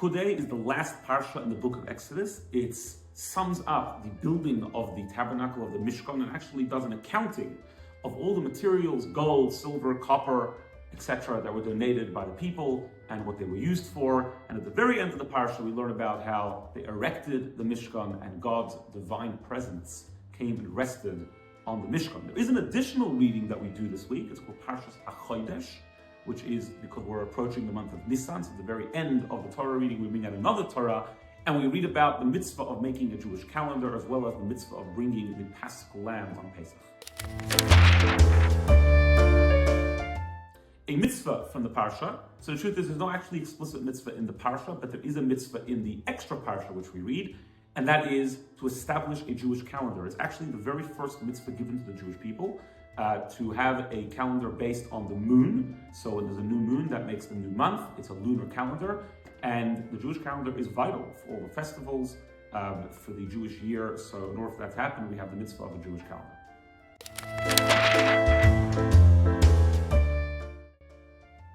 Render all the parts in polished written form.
Pekudei is the last Parsha in the book of Exodus. It sums up the building of the tabernacle of the Mishkan and actually does an accounting of all the materials, gold, silver, copper, etc., that were donated by the people and what they were used for. And at the very end of the Parsha, we learn about how they erected the Mishkan and God's divine presence came and rested on the Mishkan. There is an additional reading that we do this week. It's called Parshas Achodesh, which is because we're approaching the month of Nisan. So at the very end of the Torah reading, we bring out another Torah, and we read about the mitzvah of making a Jewish calendar, as well as the mitzvah of bringing the Paschal lamb on Pesach. A mitzvah from the Parsha. So the truth is, there's no actually explicit mitzvah in the Parsha, but there is a mitzvah in the extra Parsha which we read, and that is to establish a Jewish calendar. It's actually the very first mitzvah given to the Jewish people, to have a calendar based on the moon. So when there's a new moon, that makes the new month. It's a lunar calendar, and the Jewish calendar is vital for all the festivals, for the Jewish year. So in order for that to happen, we have the mitzvah of a Jewish calendar.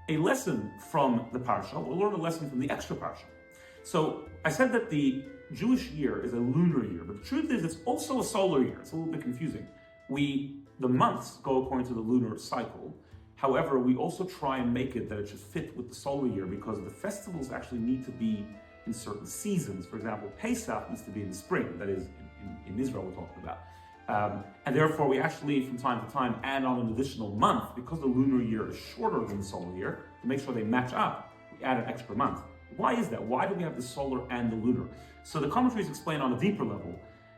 A lesson from the Parsha, we'll learn a lesson from the extra Parsha. So I said that the Jewish year is a lunar year, but the truth is it's also a solar year. It's a little bit confusing. The months go according to the lunar cycle. However, we also try and make it that it should fit with the solar year, because the festivals actually need to be in certain seasons. For example, Pesach needs to be in the spring, that is in Israel we're talking about. And therefore we actually from time to time add on an additional month, because the lunar year is shorter than the solar year, to make sure they match up, we add an extra month. Why is that? Why do we have the solar and the lunar? So the commentaries explain on a deeper level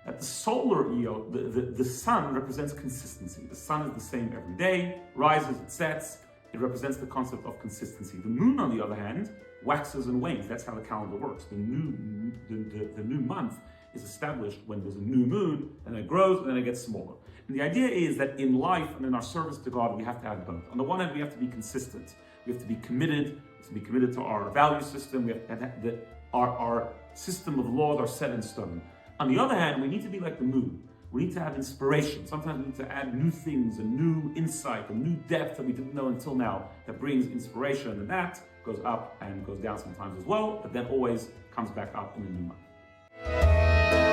that the solar, the sun represents consistency. The sun is the same every day, rises, it sets. It represents the concept of consistency. The moon, on the other hand, waxes and wanes. That's how the calendar works. The new month is established when there's a new moon, and it grows, and then it gets smaller. And the idea is that in life and in our service to God, we have to have both. On the one hand, we have to be consistent. We have to be committed. We have to be committed to our value system. We have to have our system of laws are set in stone. On the other hand, we need to be like the moon. We need to have inspiration. Sometimes we need to add new things, a new insight, a new depth that we didn't know until now, that brings inspiration, and that goes up and goes down sometimes as well, but then always comes back up in the new month.